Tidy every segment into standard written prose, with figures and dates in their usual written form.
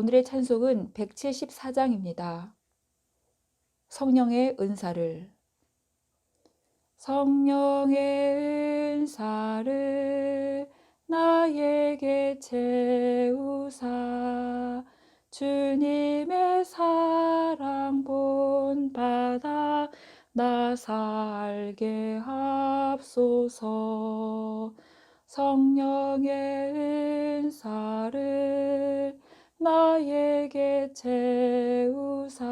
오늘의 찬송은 174장입니다. 성령의 은사를. 성령의 은사를 나에게 채우사 주님의 사랑 본받아 나 살게 하옵소서. 성령의 은사를 나에게 채우사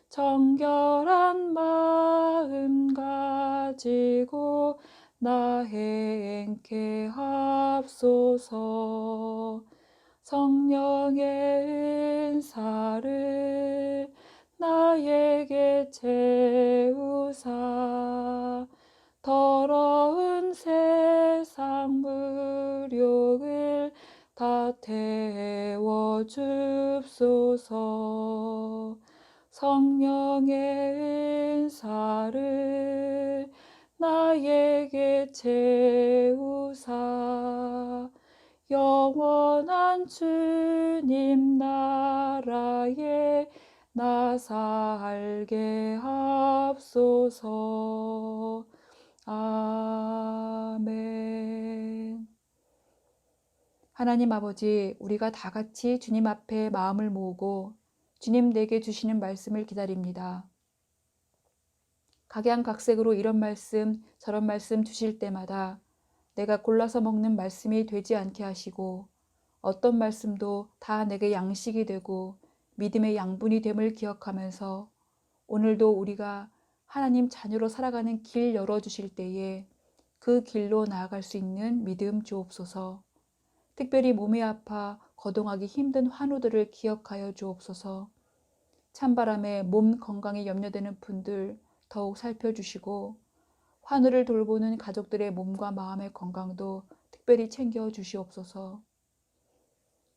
정결한 마음 가지고 나 행케 하옵소서. 성령의 은사를 나에게 채우사 더러운 세상 물욕을 다 태워 줍소서. 성령의 은사를 나에게 채우사 영원한 주님 나라에 나 살게 하옵소서. 아멘. 하나님 아버지, 우리가 다 같이 주님 앞에 마음을 모으고 주님 내게 주시는 말씀을 기다립니다. 각양각색으로 이런 말씀 저런 말씀 주실 때마다 내가 골라서 먹는 말씀이 되지 않게 하시고 어떤 말씀도 다 내게 양식이 되고 믿음의 양분이 됨을 기억하면서 오늘도 우리가 하나님 자녀로 살아가는 길 열어주실 때에 그 길로 나아갈 수 있는 믿음 주옵소서. 특별히 몸이 아파 거동하기 힘든 환우들을 기억하여 주옵소서. 찬바람에 몸 건강에 염려되는 분들 더욱 살펴주시고 환우를 돌보는 가족들의 몸과 마음의 건강도 특별히 챙겨 주시옵소서.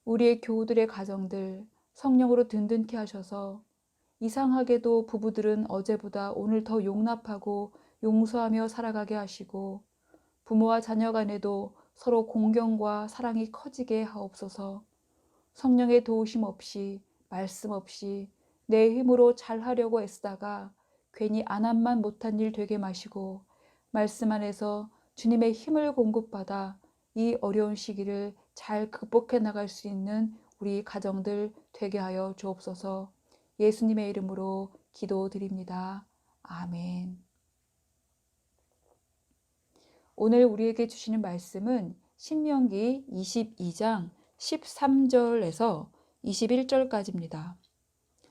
우리의 교우들의 가정들 성령으로 든든케 하셔서 이상하게도 부부들은 어제보다 오늘 더 용납하고 용서하며 살아가게 하시고 부모와 자녀 간에도 서로 공경과 사랑이 커지게 하옵소서. 성령의 도우심 없이 말씀 없이 내 힘으로 잘하려고 애쓰다가 괜히 안함만 못한 일 되게 마시고 말씀 안에서 주님의 힘을 공급받아 이 어려운 시기를 잘 극복해 나갈 수 있는 우리 가정들 되게 하여 주옵소서. 예수님의 이름으로 기도드립니다. 아멘. 오늘 우리에게 주시는 말씀은 신명기 22장 13절에서 21절까지입니다.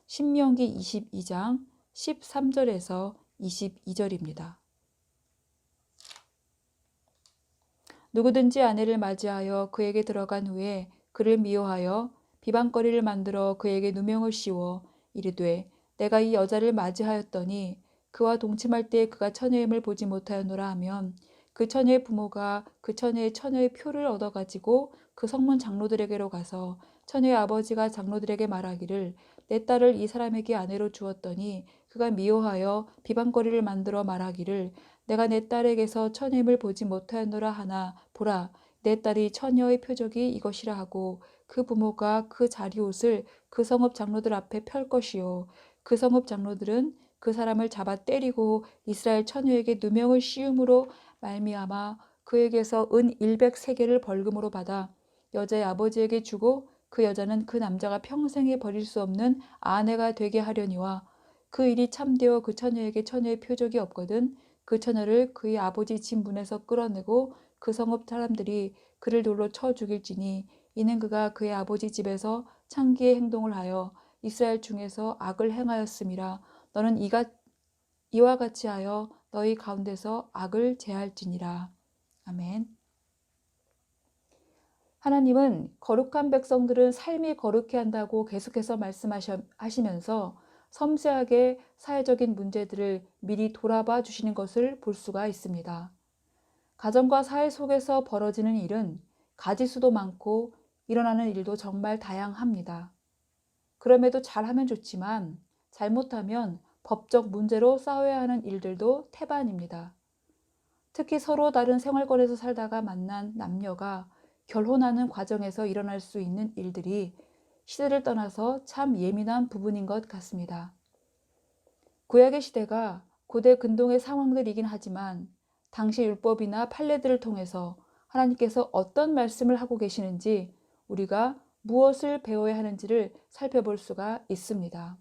신명기 22장 13절에서 22절입니다. 누구든지 아내를 맞이하여 그에게 들어간 후에 그를 미워하여 비방거리를 만들어 그에게 누명을 씌워 이르되 내가 이 여자를 맞이하였더니 그와 동침할 때 그가 처녀임을 보지 못하였노라 하면 그 처녀의 부모가 그 처녀의 표를 얻어가지고 그 성문 장로들에게로 가서 처녀의 아버지가 장로들에게 말하기를 내 딸을 이 사람에게 아내로 주었더니 그가 미워하여 비방거리를 만들어 말하기를 내가 내 딸에게서 처녀임을 보지 못하였노라 하나 보라 내 딸이 처녀의 표적이 이것이라 하고 그 부모가 그 자리옷을 그 성읍 장로들 앞에 펼 것이요 그 성읍 장로들은 그 사람을 잡아 때리고 이스라엘 처녀에게 누명을 씌움으로 말미암아 그에게서 은 100세겔을 벌금으로 받아 여자의 아버지에게 주고 그 여자는 그 남자가 평생에 버릴 수 없는 아내가 되게 하려니와 그 일이 참되어 그 처녀에게 처녀의 표적이 없거든 그 처녀를 그의 아버지 집 문에서 끌어내고 그 성읍 사람들이 그를 돌로 쳐 죽일지니 이는 그가 그의 아버지 집에서 창기의 행동을 하여 이스라엘 중에서 악을 행하였음이라. 너는 이와 같이 하여 너희 가운데서 악을 제할지니라. 아멘. 하나님은 거룩한 백성들은 삶이 거룩해 한다고 계속해서 말씀하시면서 섬세하게 사회적인 문제들을 미리 돌아봐 주시는 것을 볼 수가 있습니다. 가정과 사회 속에서 벌어지는 일은 가지수도 많고 일어나는 일도 정말 다양합니다. 그럼에도 잘하면 좋지만 잘못하면 법적 문제로 싸워야 하는 일들도 태반입니다. 특히 서로 다른 생활권에서 살다가 만난 남녀가 결혼하는 과정에서 일어날 수 있는 일들이 시대를 떠나서 참 예민한 부분인 것 같습니다. 구약의 시대가 고대 근동의 상황들이긴 하지만 당시 율법이나 판례들을 통해서 하나님께서 어떤 말씀을 하고 계시는지, 우리가 무엇을 배워야 하는지를 살펴볼 수가 있습니다.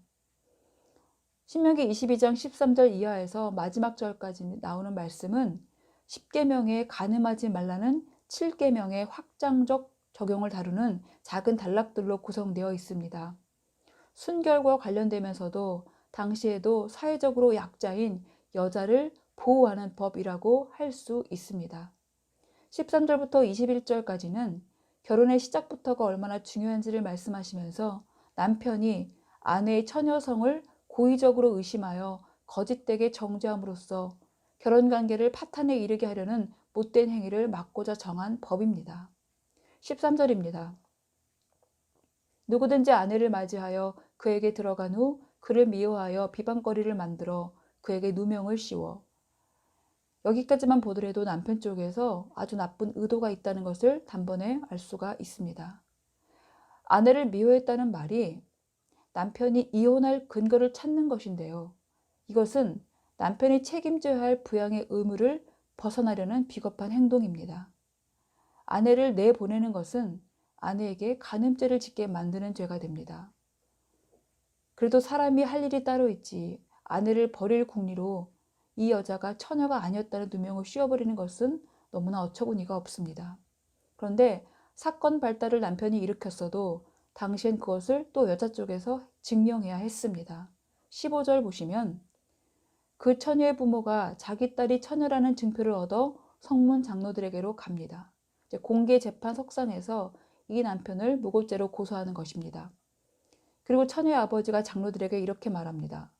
신명기 22장 13절 이하에서 마지막 절까지 나오는 말씀은 10계명에 간음하지 말라는 7계명의 확장적 적용을 다루는 작은 단락들로 구성되어 있습니다. 순결과 관련되면서도 당시에도 사회적으로 약자인 여자를 보호하는 법이라고 할 수 있습니다. 13절부터 21절까지는 결혼의 시작부터가 얼마나 중요한지를 말씀하시면서 남편이 아내의 처녀성을 고의적으로 의심하여 거짓되게 정죄함으로써 결혼관계를 파탄에 이르게 하려는 못된 행위를 막고자 정한 법입니다. 13절입니다. 누구든지 아내를 맞이하여 그에게 들어간 후 그를 미워하여 비방거리를 만들어 그에게 누명을 씌워. 여기까지만 보더라도 남편 쪽에서 아주 나쁜 의도가 있다는 것을 단번에 알 수가 있습니다. 아내를 미워했다는 말이 남편이 이혼할 근거를 찾는 것인데요. 이것은 남편이 책임져야 할 부양의 의무를 벗어나려는 비겁한 행동입니다. 아내를 내보내는 것은 아내에게 간음죄를 짓게 만드는 죄가 됩니다. 그래도 사람이 할 일이 따로 있지, 아내를 버릴 궁리로 이 여자가 처녀가 아니었다는 누명을 씌워버리는 것은 너무나 어처구니가 없습니다. 그런데 사건 발달을 남편이 일으켰어도 당시엔 그것을 또 여자 쪽에서 증명해야 했습니다. 15절 보시면 그 처녀의 부모가 자기 딸이 처녀라는 증표를 얻어 성문 장로들에게로 갑니다. 이제 공개 재판 석상에서 이 남편을 무고죄로 고소하는 것입니다. 그리고 처녀의 아버지가 장로들에게 이렇게 말합니다.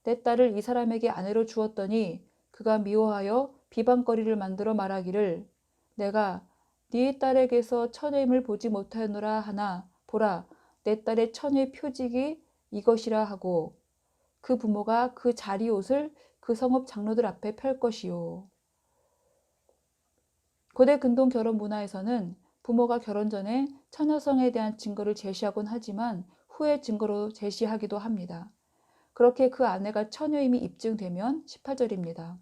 내 딸을 이 사람에게 아내로 주었더니 그가 미워하여 비방거리를 만들어 말하기를 내가 네 딸에게서 처녀임을 보지 못하였노라 하나 보라 내 딸의 처녀의 표직이 이것이라 하고 그 부모가 그 자리 옷을 그 성읍 장로들 앞에 펼 것이요. 고대 근동 결혼 문화에서는 부모가 결혼 전에 처녀성에 대한 증거를 제시하곤 하지만 후에 증거로 제시하기도 합니다. 그렇게 그 아내가 처녀임이 입증되면 18절입니다.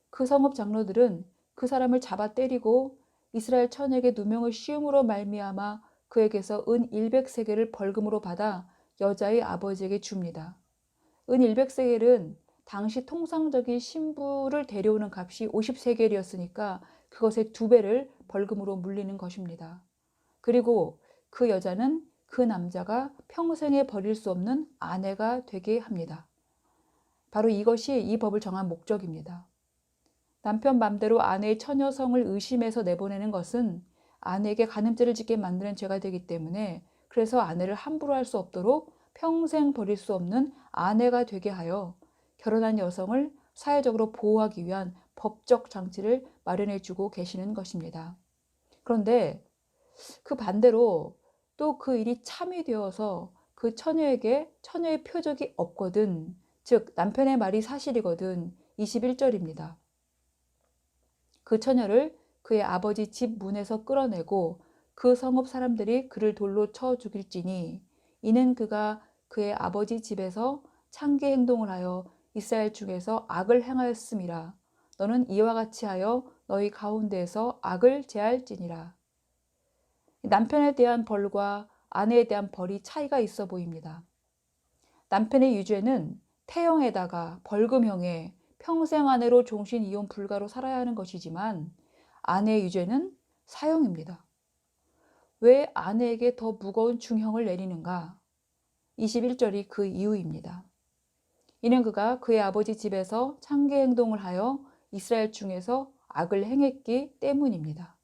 그 성읍 장로들은 그 사람을 잡아 때리고 이스라엘 처녀에게 누명을 씌움으로 말미암아 그에게서 은 100세겔을 벌금으로 받아 여자의 아버지에게 줍니다. 은 100세겔은 당시 통상적인 신부를 데려오는 값이 50세겔이었으니까 그것의 2배를 벌금으로 물리는 것입니다. 그리고 그 여자는 그 남자가 평생에 버릴 수 없는 아내가 되게 합니다. 바로 이것이 이 법을 정한 목적입니다. 남편 맘대로 아내의 처녀성을 의심해서 내보내는 것은 아내에게 간음죄를 짓게 만드는 죄가 되기 때문에 그래서 아내를 함부로 할 수 없도록 평생 버릴 수 없는 아내가 되게 하여 결혼한 여성을 사회적으로 보호하기 위한 법적 장치를 마련해주고 계시는 것입니다. 그런데 그 반대로 또 그 일이 참이 되어서 그 처녀에게 처녀의 표적이 없거든, 즉 남편의 말이 사실이거든 21절입니다. 그 처녀를 그의 아버지 집 문에서 끌어내고 그 성읍 사람들이 그를 돌로 쳐 죽일지니 이는 그가 그의 아버지 집에서 창기 행동을 하여 이스라엘 중에서 악을 행하였음이라. 너는 이와 같이 하여 너희 가운데에서 악을 제할지니라. 남편에 대한 벌과 아내에 대한 벌이 차이가 있어 보입니다. 남편의 유죄는 태형에다가 벌금형에 평생 아내로 종신 이혼 불가로 살아야 하는 것이지만 아내의 유죄는 사형입니다. 왜 아내에게 더 무거운 중형을 내리는가? 21절이 그 이유입니다. 이는 그가 그의 아버지 집에서 창기 행동을 하여 이스라엘 중에서 악을 행했기 때문입니다.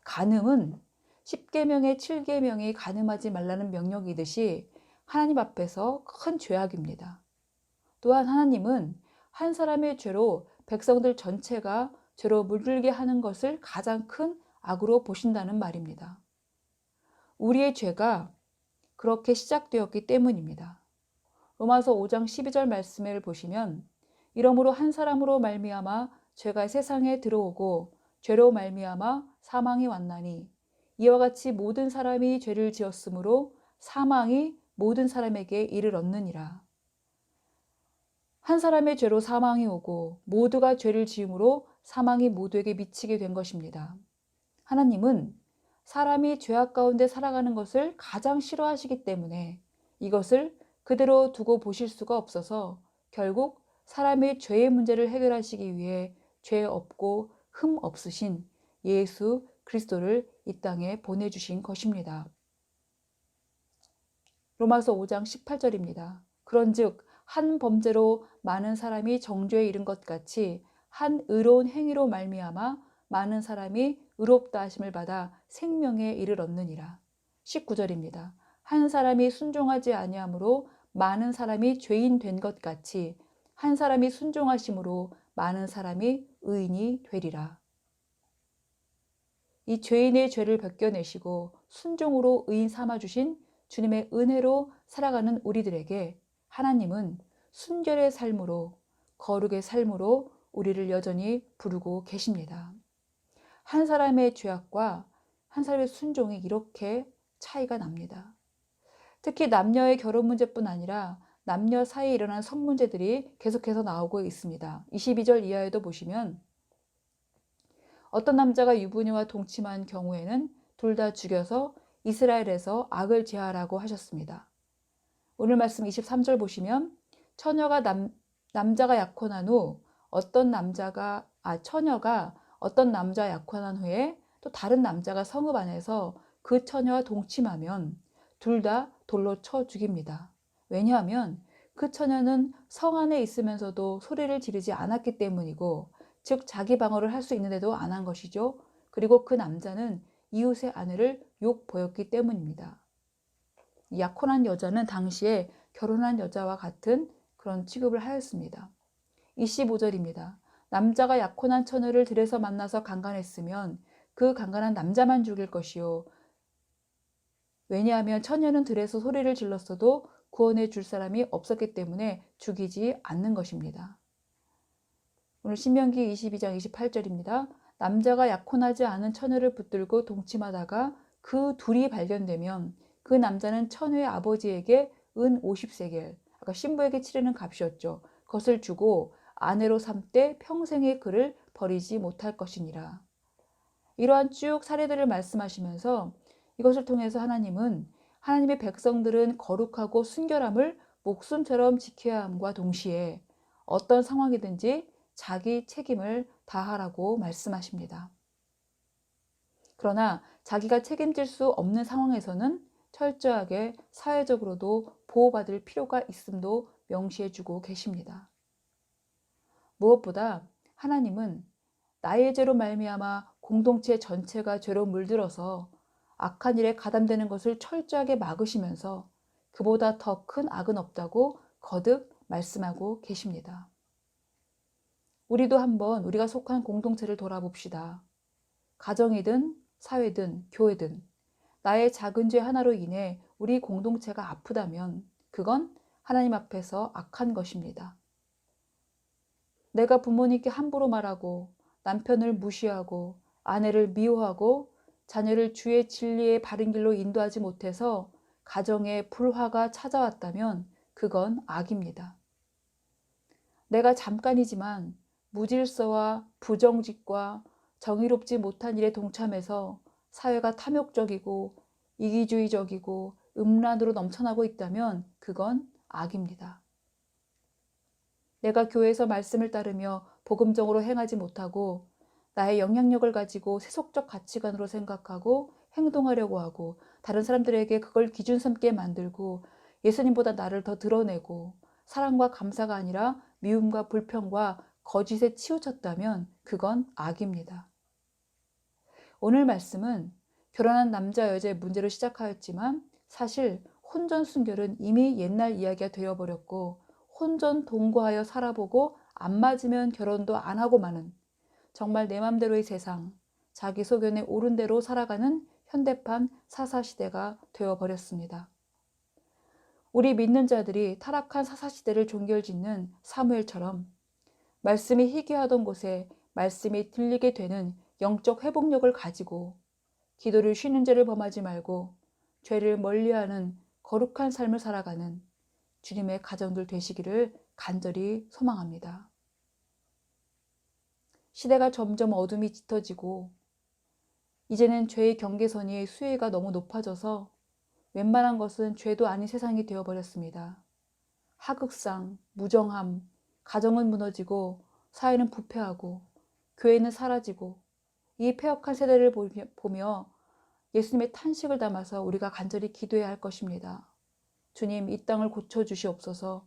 간음은 10계명의 7계명이 간음하지 말라는 명령이듯이 하나님 앞에서 큰 죄악입니다. 또한 하나님은 한 사람의 죄로 백성들 전체가 죄로 물들게 하는 것을 가장 큰 악으로 보신다는 말입니다. 우리의 죄가 그렇게 시작되었기 때문입니다. 로마서 5장 12절 말씀을 보시면 이러므로 한 사람으로 말미암아 죄가 세상에 들어오고 죄로 말미암아 사망이 왔나니 이와 같이 모든 사람이 죄를 지었으므로 사망이 모든 사람에게 이르렀느니라. 한 사람의 죄로 사망이 오고 모두가 죄를 지음으로 사망이 모두에게 미치게 된 것입니다. 하나님은 사람이 죄악 가운데 살아가는 것을 가장 싫어하시기 때문에 이것을 그대로 두고 보실 수가 없어서 결국 사람의 죄의 문제를 해결하시기 위해 죄 없고 흠 없으신 예수 그리스도를 이 땅에 보내주신 것입니다. 로마서 5장 18절입니다. 그런즉 한 범죄로 많은 사람이 정죄에 이른 것 같이 한 의로운 행위로 말미암아 많은 사람이 의롭다 하심을 받아 생명에 이르렀느니라. 19절입니다. 한 사람이 순종하지 아니함으로 많은 사람이 죄인 된 것 같이 한 사람이 순종하심으로 많은 사람이 의인이 되리라. 이 죄인의 죄를 벗겨내시고 순종으로 의인 삼아주신 주님의 은혜로 살아가는 우리들에게 하나님은 순결의 삶으로 거룩의 삶으로 우리를 여전히 부르고 계십니다. 한 사람의 죄악과 한 사람의 순종이 이렇게 차이가 납니다. 특히 남녀의 결혼 문제뿐 아니라 남녀 사이에 일어난 성문제들이 계속해서 나오고 있습니다. 22절 이하에도 보시면 어떤 남자가 유부녀와 동침한 경우에는 둘 다 죽여서 이스라엘에서 악을 제하라고 하셨습니다. 오늘 말씀 23절 보시면 남자가 약혼한 후 처녀가 어떤 남자 약혼한 후에 또 다른 남자가 성읍 안에서 그 처녀와 동침하면 둘 다 돌로 쳐 죽입니다. 왜냐하면 그 처녀는 성 안에 있으면서도 소리를 지르지 않았기 때문이고 즉 자기 방어를 할 수 있는데도 안 한 것이죠. 그리고 그 남자는 이웃의 아내를 욕보였기 때문입니다. 약혼한 여자는 당시에 결혼한 여자와 같은 그런 취급을 하였습니다. 25절입니다. 남자가 약혼한 처녀를 들에서 만나서 강간했으면 그 강간한 남자만 죽일 것이요. 왜냐하면 처녀는 들에서 소리를 질렀어도 구원해 줄 사람이 없었기 때문에 죽이지 않는 것입니다. 오늘 신명기 22장 28절입니다. 남자가 약혼하지 않은 처녀를 붙들고 동침하다가 그 둘이 발견되면 그 남자는 처녀의 아버지에게 은 50세겔, 아까 신부에게 치르는 값이었죠. 그것을 주고 아내로 삼되 평생의 그를 버리지 못할 것이니라. 이러한 쭉 사례들을 말씀하시면서 이것을 통해서 하나님은 하나님의 백성들은 거룩하고 순결함을 목숨처럼 지켜야 함과 동시에 어떤 상황이든지 자기 책임을 다하라고 말씀하십니다. 그러나 자기가 책임질 수 없는 상황에서는 철저하게 사회적으로도 보호받을 필요가 있음도 명시해주고 계십니다. 무엇보다 하나님은 나의 죄로 말미암아 공동체 전체가 죄로 물들어서 악한 일에 가담되는 것을 철저하게 막으시면서 그보다 더 큰 악은 없다고 거듭 말씀하고 계십니다. 우리도 한번 우리가 속한 공동체를 돌아봅시다. 가정이든 사회든 교회든 나의 작은 죄 하나로 인해 우리 공동체가 아프다면 그건 하나님 앞에서 악한 것입니다. 내가 부모님께 함부로 말하고 남편을 무시하고 아내를 미워하고 자녀를 주의 진리의 바른 길로 인도하지 못해서 가정에 불화가 찾아왔다면 그건 악입니다. 내가 잠깐이지만 무질서와 부정직과 정의롭지 못한 일에 동참해서 사회가 탐욕적이고 이기주의적이고 음란으로 넘쳐나고 있다면 그건 악입니다. 내가 교회에서 말씀을 따르며 복음적으로 행하지 못하고 나의 영향력을 가지고 세속적 가치관으로 생각하고 행동하려고 하고 다른 사람들에게 그걸 기준 삼게 만들고 예수님보다 나를 더 드러내고 사랑과 감사가 아니라 미움과 불평과 거짓에 치우쳤다면 그건 악입니다. 오늘 말씀은 결혼한 남자 여자의 문제로 시작하였지만 사실 혼전 순결은 이미 옛날 이야기가 되어버렸고 혼전 동거하여 살아보고 안 맞으면 결혼도 안 하고 마는 정말 내 맘대로의 세상, 자기 소견에 옳은 대로 살아가는 현대판 사사시대가 되어버렸습니다. 우리 믿는 자들이 타락한 사사시대를 종결짓는 사무엘처럼 말씀이 희귀하던 곳에 말씀이 들리게 되는 영적 회복력을 가지고 기도를 쉬는 죄를 범하지 말고 죄를 멀리하는 거룩한 삶을 살아가는 주님의 가정들 되시기를 간절히 소망합니다. 시대가 점점 어둠이 짙어지고 이제는 죄의 경계선이 수위가 너무 높아져서 웬만한 것은 죄도 아닌 세상이 되어버렸습니다. 하극상, 무정함, 가정은 무너지고 사회는 부패하고 교회는 사라지고 이 폐역한 세대를 보며 예수님의 탄식을 담아서 우리가 간절히 기도해야 할 것입니다. 주님, 이 땅을 고쳐주시옵소서.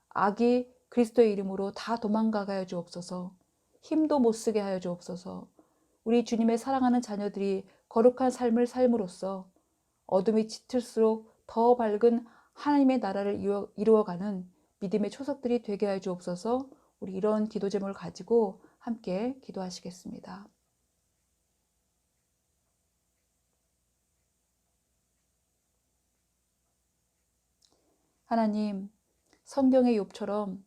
악이 그리스도의 이름으로 다 도망가게 하여 주옵소서. 힘도 못 쓰게 하여 주옵소서. 우리 주님의 사랑하는 자녀들이 거룩한 삶을 삶으로써 어둠이 짙을수록 더 밝은 하나님의 나라를 이루어가는 믿음의 초석들이 되게 하여 주옵소서. 우리 이런 기도 제목을 가지고 함께 기도하시겠습니다. 하나님, 성경의 욥처럼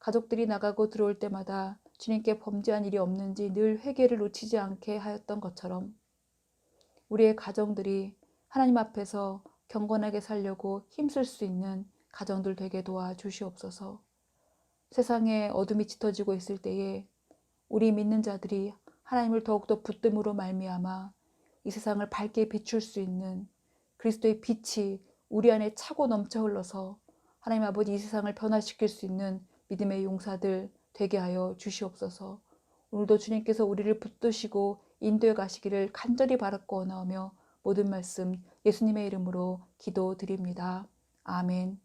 가족들이 나가고 들어올 때마다 주님께 범죄한 일이 없는지 늘 회개를 놓치지 않게 하였던 것처럼 우리의 가정들이 하나님 앞에서 경건하게 살려고 힘쓸 수 있는 가정들 되게 도와주시옵소서. 세상에 어둠이 짙어지고 있을 때에 우리 믿는 자들이 하나님을 더욱더 붙듦으로 말미암아 이 세상을 밝게 비출 수 있는 그리스도의 빛이 우리 안에 차고 넘쳐 흘러서 하나님 아버지 이 세상을 변화시킬 수 있는 믿음의 용사들 되게 하여 주시옵소서. 오늘도 주님께서 우리를 붙드시고 인도해 가시기를 간절히 바랐고 원하오며 모든 말씀 예수님의 이름으로 기도드립니다. 아멘.